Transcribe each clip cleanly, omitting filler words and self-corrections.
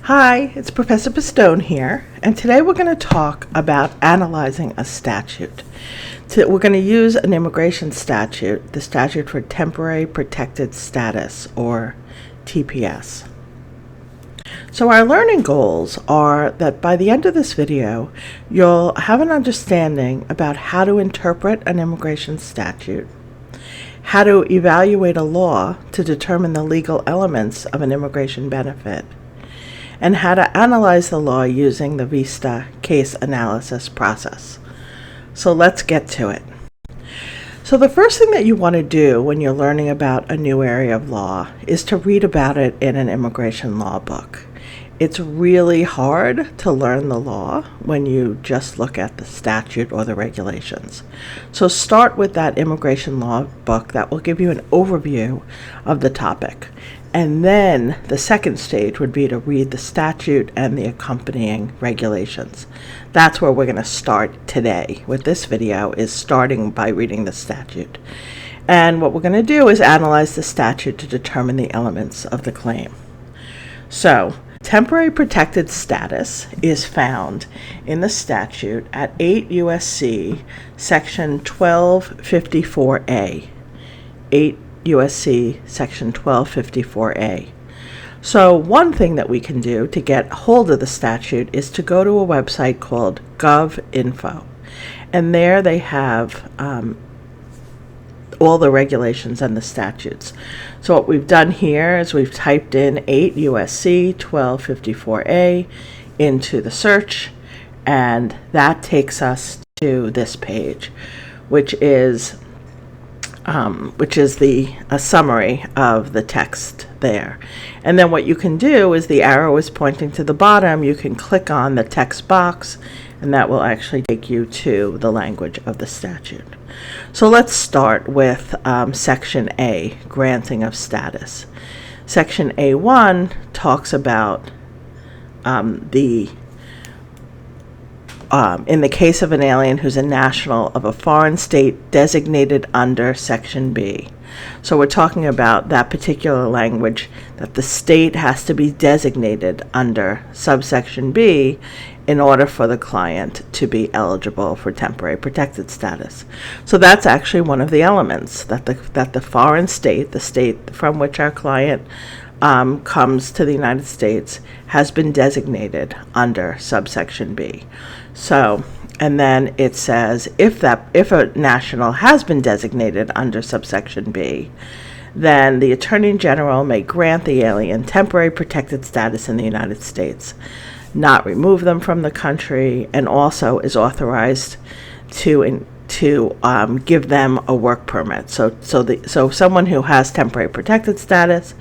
Hi, it's Professor Pistone here, and today we're going to talk about analyzing a statute. We're going to use an immigration statute, the Statute for Temporary Protected Status, or TPS. So our learning goals are that by the end of this video, you'll have an understanding about how to interpret an immigration statute, how to evaluate a law to determine the legal elements of an immigration benefit, and how to analyze the law using the vista case analysis process. So let's get to it. So the first thing that you want to do when you're learning about a new area of law is to read about it in an immigration law book. It's really hard to learn the law when you just look at the statute or the regulations. So start with that immigration law book that will give you an overview of the topic. And then the second stage would be to read the statute and the accompanying regulations. That's where we're going to start today with this video, is starting by reading the statute. And what we're going to do is analyze the statute to determine the elements of the claim. So, temporary protected status is found in the statute at 8 U.S.C. section 1254A. 8 U.S.C. section 1254A. So one thing that we can do to get hold of the statute is to go to a website called GovInfo. And there they have all the regulations and the statutes. So what we've done here is we've typed in 8 U.S.C. 1254A into the search, and that takes us to this page, which is a summary of the text there. And then what you can do is the arrow is pointing to the bottom. You can click on the text box, and that will actually take you to the language of the statute. So let's start with Section A, granting of status. Section A1 talks about in the case of an alien who's a national of a foreign state designated under Section B. So we're talking about that particular language, that the state has to be designated under subsection B in order for the client to be eligible for temporary protected status. So that's actually one of the elements, that the foreign state, the state from which our client comes to the United States, has been designated under subsection B. So, and then it says if a national has been designated under subsection B, then the Attorney General may grant the alien temporary protected status in the United States, not remove them from the country, and also is authorized to give them a work permit. So someone who has temporary protected status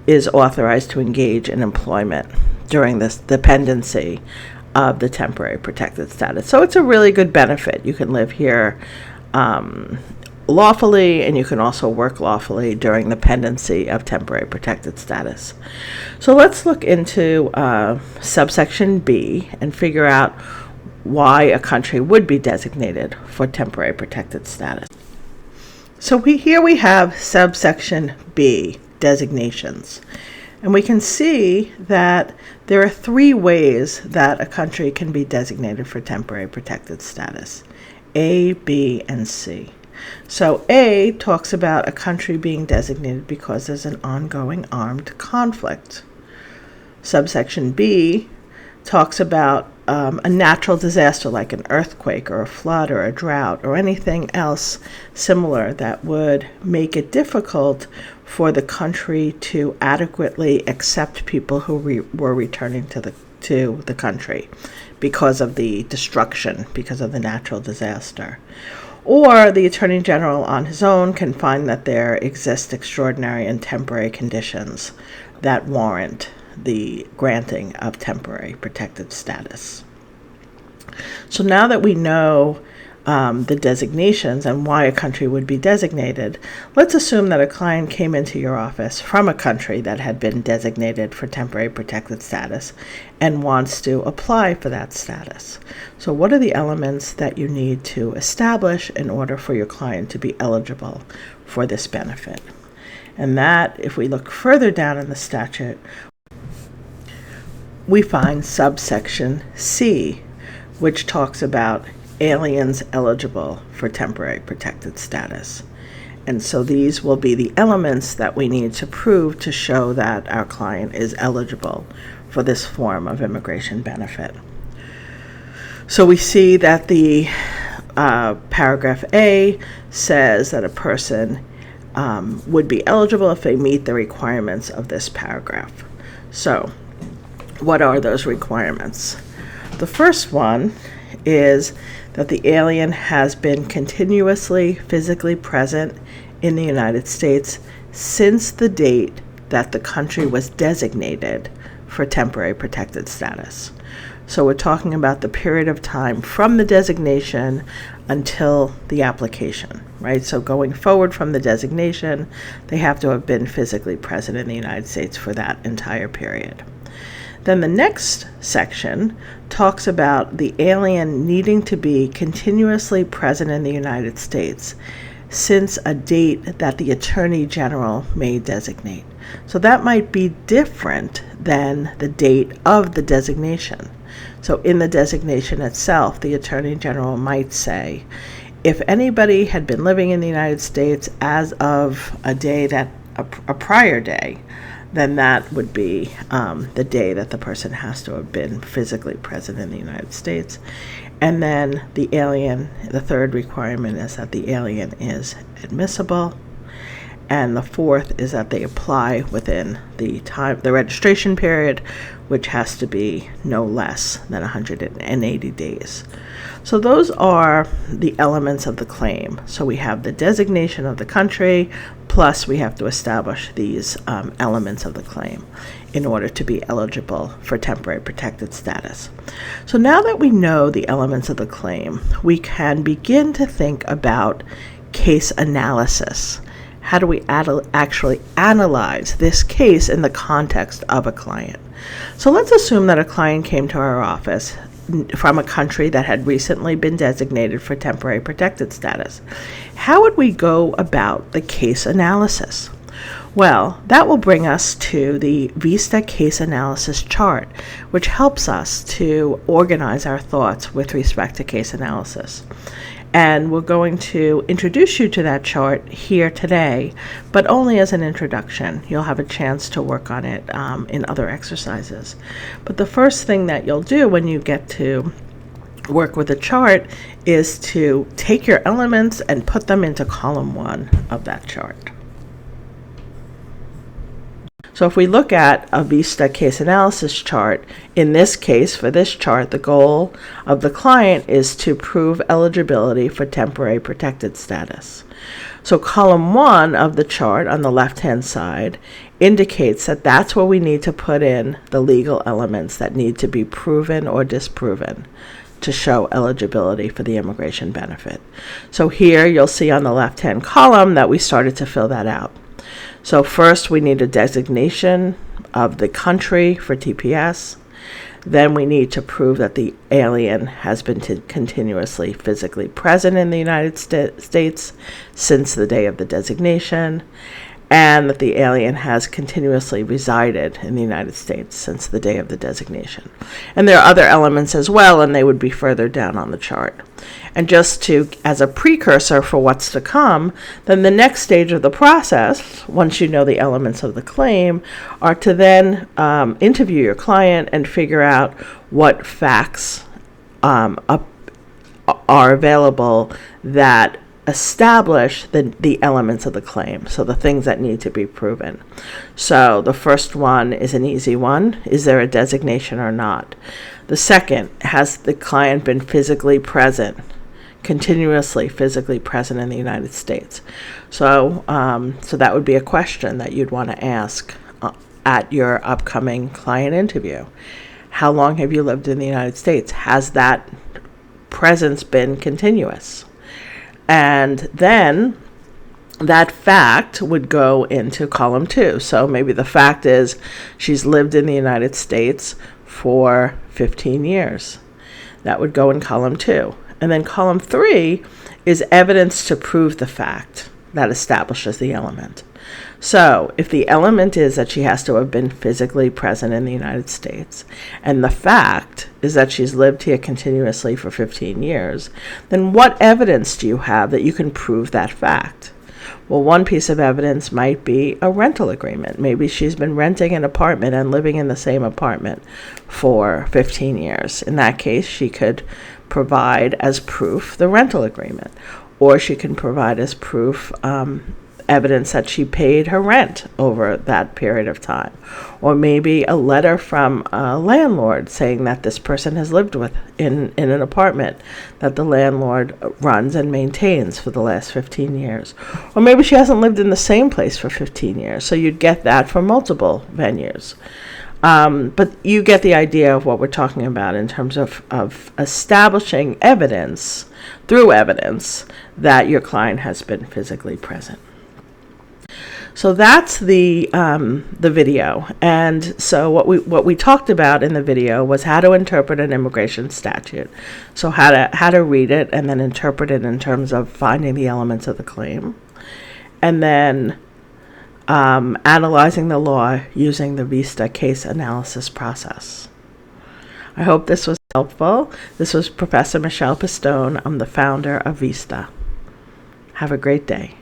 is authorized to engage in employment during the dependency of the temporary protected status. So it's a really good benefit. You can live here lawfully, and you can also work lawfully during the pendency of temporary protected status. So let's look into subsection B and figure out why a country would be designated for temporary protected status. So here we have subsection B, designations. And we can see that there are three ways that a country can be designated for temporary protected status: A, B, and C. So A talks about a country being designated because there's an ongoing armed conflict. Subsection B talks about a natural disaster like an earthquake or a flood or a drought or anything else similar that would make it difficult for the country to adequately accept people who were returning to the country because of the destruction, because of the natural disaster. Or the Attorney General on his own can find that there exist extraordinary and temporary conditions that warrant the granting of temporary protected status. So now that we know the designations and why a country would be designated, let's assume that a client came into your office from a country that had been designated for temporary protected status and wants to apply for that status. So what are the elements that you need to establish in order for your client to be eligible for this benefit? And that, if we look further down in the statute, we find subsection C, which talks about aliens eligible for temporary protected status. And so these will be the elements that we need to prove to show that our client is eligible for this form of immigration benefit. So we see that the paragraph A says that a person would be eligible if they meet the requirements of this paragraph. So what are those requirements? The first one is that the alien has been continuously physically present in the United States since the date that the country was designated for temporary protected status. So we're talking about the period of time from the designation until the application, right? So going forward from the designation, they have to have been physically present in the United States for that entire period. Then the next section talks about the alien needing to be continuously present in the United States since a date that the Attorney General may designate. So that might be different than the date of the designation. So in the designation itself, the Attorney General might say, if anybody had been living in the United States as of a day that a prior day, then that would be the day that the person has to have been physically present in the United States. And then the alien, the third requirement is that the alien is admissible. And the fourth is that they apply within the registration period, which has to be no less than 180 days. So those are the elements of the claim. So we have the designation of the country, plus we have to establish these elements of the claim in order to be eligible for temporary protected status. So now that we know the elements of the claim, we can begin to think about case analysis. How do we actually analyze this case in the context of a client? So let's assume that a client came to our office from a country that had recently been designated for temporary protected status. How would we go about the case analysis? Well, that will bring us to the VISTA case analysis chart, which helps us to organize our thoughts with respect to case analysis. And we're going to introduce you to that chart here today, but only as an introduction. You'll have a chance to work on it in other exercises. But the first thing that you'll do when you get to work with a chart is to take your elements and put them into column 1 of that chart. So if we look at a VISTA case analysis chart, in this case, for this chart, the goal of the client is to prove eligibility for temporary protected status. So column 1 of the chart on the left-hand side indicates that that's where we need to put in the legal elements that need to be proven or disproven to show eligibility for the immigration benefit. So here you'll see on the left-hand column that we started to fill that out. So first we need a designation of the country for TPS. Then we need to prove that the alien has been continuously physically present in the United States since the day of the designation, and that the alien has continuously resided in the United States since the day of the designation. And there are other elements as well, and they would be further down on the chart. And just to, as a precursor for what's to come, then the next stage of the process, once you know the elements of the claim, are to then interview your client and figure out what facts are available that establish the elements of the claim, so the things that need to be proven. So the first one is an easy one. Is there a designation or not? The second, has the client been physically present, continuously physically present in the United States? So that would be a question that you'd want to ask at your upcoming client interview. How long have you lived in the United States? Has that presence been continuous? And then that fact would go into column 2. So maybe the fact is she's lived in the United States for 15 years. That would go in column 2. And then column 3 is evidence to prove the fact that establishes the element. So if the element is that she has to have been physically present in the United States, and the fact is that she's lived here continuously for 15 years, then what evidence do you have that you can prove that fact? Well, one piece of evidence might be a rental agreement. Maybe she's been renting an apartment and living in the same apartment for 15 years. In that case, she could provide as proof the rental agreement, or she can provide as proof evidence that she paid her rent over that period of time, or maybe a letter from a landlord saying that this person has lived in an apartment that the landlord runs and maintains for the last 15 years. Or maybe she hasn't lived in the same place for 15 years, so you'd get that from multiple venues. But you get the idea of what we're talking about in terms of establishing evidence, through evidence, that your client has been physically present. So that's the video. And so what we talked about in the video was how to interpret an immigration statute. So how to read it and then interpret it in terms of finding the elements of the claim, and then analyzing the law using the VISTA case analysis process. I hope this was helpful. This was Professor Michele Pistone. I'm the founder of VISTA. Have a great day.